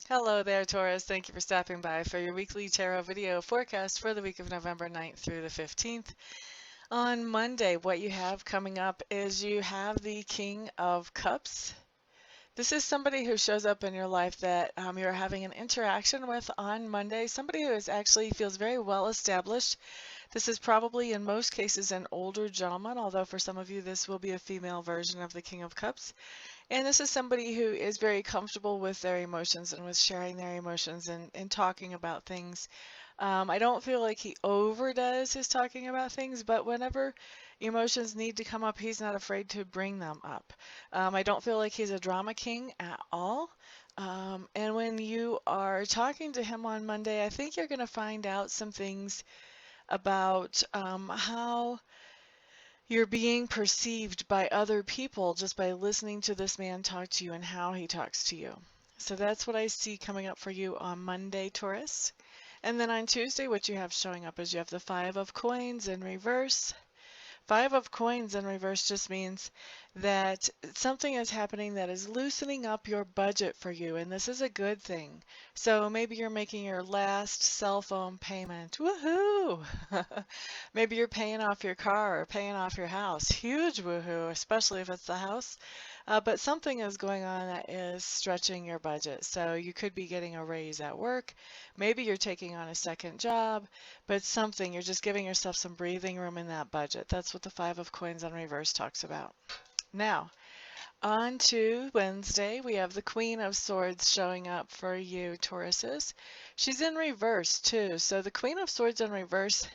Hello there, Taurus. Thank you for stopping by for your weekly tarot video forecast for the week of November 9th through the 15th. On Monday, what you have coming up is you have the King of Cups. This is somebody who shows up in your life that you're having an interaction with on Monday, somebody who is actually feels very well established. This is probably in most cases an older gentleman, although for some of you this will be a female version of the King of Cups. And this is somebody who is very comfortable with their emotions and with sharing their emotions and talking about things. I don't feel like he overdoes his talking about things, but whenever emotions need to come up, he's not afraid to bring them up. I don't feel like he's a drama king at all. And when you are talking to him on Monday, I think you're going to find out some things about how you're being perceived by other people just by listening to this man talk to you and how he talks to you. So that's what I see coming up for you on Monday, Taurus. And then on Tuesday, what you have showing up is you have the Five of Coins in reverse. Five of Coins in reverse just means that something is happening that is loosening up your budget for you, and this is a good thing. So maybe you're making your last cell phone payment. Woohoo! Maybe you're paying off your car or paying off your house. Huge woohoo, especially if it's the house. But something is going on that is stretching your budget. So you could be getting a raise at work. Maybe you're taking on a second job, but something, you're just giving yourself some breathing room in that budget. That's what the Five of Coins on reverse talks about. Now, on to Wednesday, we have the Queen of Swords showing up for you, Tauruses. She's in reverse too. So the Queen of Swords in reverse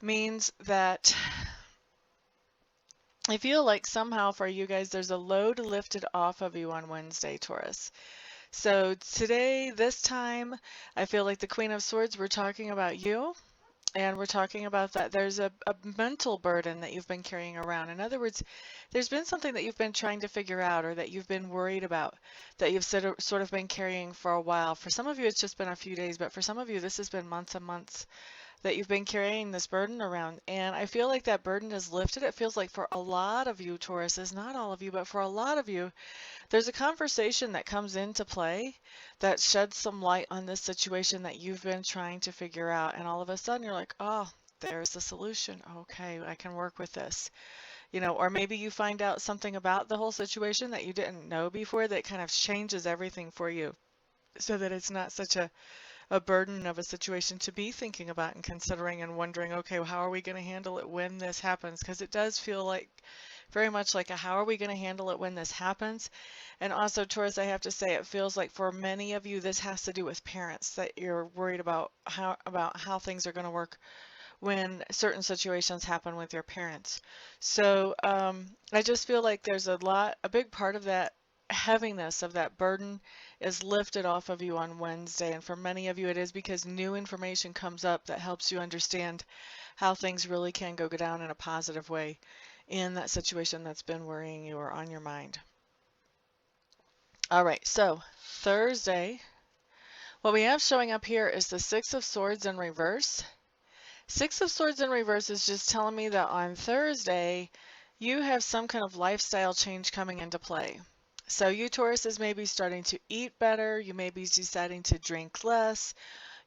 means that I feel like somehow for you guys, there's a load lifted off of you on Wednesday, Taurus. So today, this time, I feel like the Queen of Swords, we're talking about you. And we're talking about that there's a mental burden that you've been carrying around. In other words, there's been something that you've been trying to figure out or that you've been worried about that you've sort of been carrying for a while. For some of you, it's just been a few days, but for some of you, this has been months and months that you've been carrying this burden around. And I feel like that burden is lifted. It feels like for a lot of you, Tauruses, not all of you, but for a lot of you, there's a conversation that comes into play that sheds some light on this situation that you've been trying to figure out. And all of a sudden you're like, oh, there's the solution. Okay, I can work with this. Or maybe you find out something about the whole situation that you didn't know before that kind of changes everything for you so that it's not such a burden of a situation to be thinking about and considering and wondering, okay, well, how are we going to handle it when this happens? Because it does feel like very much like a how are we going to handle it when this happens? And also, Taurus, I have to say, it feels like for many of you, this has to do with parents, that you're worried about how things are going to work when certain situations happen with your parents. So I just feel like there's a big part of that heaviness of that burden is lifted off of you on Wednesday. And for many of you, it is because new information comes up that helps you understand how things really can go down in a positive way in that situation that's been worrying you or on your mind. All right, so Thursday, what we have showing up here is the Six of Swords in reverse. Six of Swords in reverse is just telling me that on Thursday, you have some kind of lifestyle change coming into play. So you Tauruses may be starting to eat better, you may be deciding to drink less,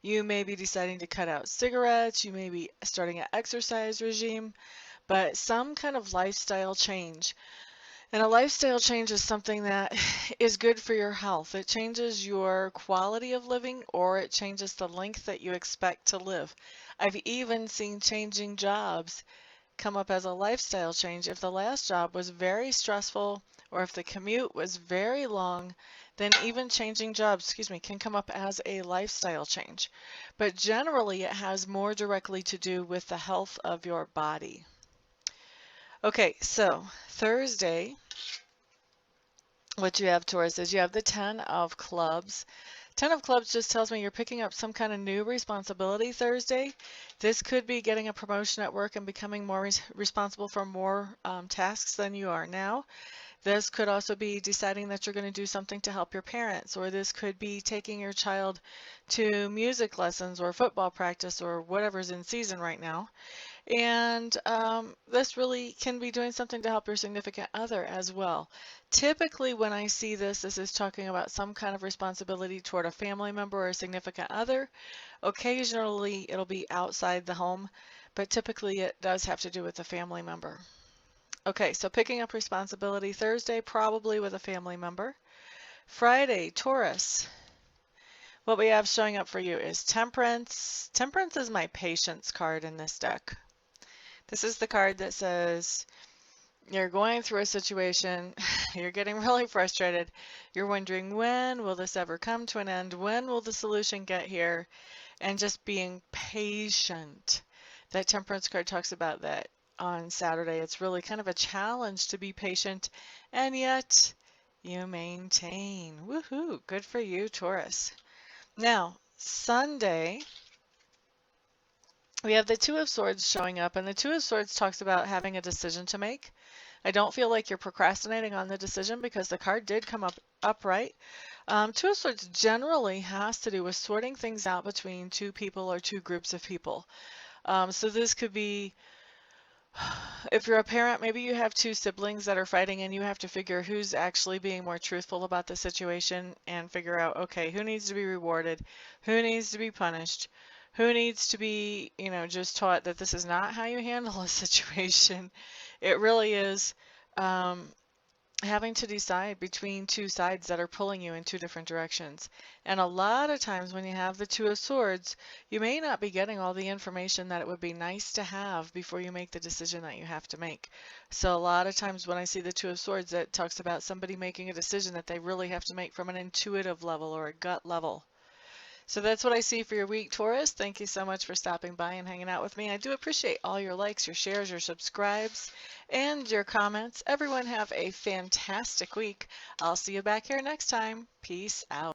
you may be deciding to cut out cigarettes, you may be starting an exercise regime, but some kind of lifestyle change. And a lifestyle change is something that is good for your health. It changes your quality of living or it changes the length that you expect to live. I've even seen changing jobs come up as a lifestyle change. If the last job was very stressful or if the commute was very long, then even changing jobs, can come up as a lifestyle change. But generally, it has more directly to do with the health of your body. Okay, so Thursday, what you have, Taurus, is you have the Ten of Clubs. Ten of Clubs just tells me you're picking up some kind of new responsibility Thursday. This could be getting a promotion at work and becoming more responsible for more tasks than you are now. This could also be deciding that you're going to do something to help your parents, or this could be taking your child to music lessons or football practice or whatever's in season right now. And this really can be doing something to help your significant other as well. Typically, when I see this, this is talking about some kind of responsibility toward a family member or a significant other. Occasionally, it'll be outside the home, but typically it does have to do with a family member. Okay, so picking up responsibility Thursday, probably with a family member. Friday, Taurus. What we have showing up for you is Temperance. Temperance is my patience card in this deck. This is the card that says you're going through a situation, you're getting really frustrated, you're wondering when will this ever come to an end, when will the solution get here, and just being patient. That Temperance card talks about that on Saturday. It's really kind of a challenge to be patient, and yet you maintain. Woohoo! Good for you, Taurus. Now, Sunday, we have the Two of Swords showing up, and the Two of Swords talks about having a decision to make. I don't feel like you're procrastinating on the decision because the card did come up upright. Two of Swords generally has to do with sorting things out between two people or two groups of people. So this could be, if you're a parent, maybe you have two siblings that are fighting and you have to figure who's actually being more truthful about the situation and figure out, okay, who needs to be rewarded, who needs to be punished, who needs to be, just taught that this is not how you handle a situation. It really is having to decide between two sides that are pulling you in two different directions. And a lot of times when you have the Two of Swords, you may not be getting all the information that it would be nice to have before you make the decision that you have to make. So a lot of times when I see the Two of Swords, it talks about somebody making a decision that they really have to make from an intuitive level or a gut level. So that's what I see for your week, Taurus. Thank you so much for stopping by and hanging out with me. I do appreciate all your likes, your shares, your subscribes, and your comments. Everyone have a fantastic week. I'll see you back here next time. Peace out.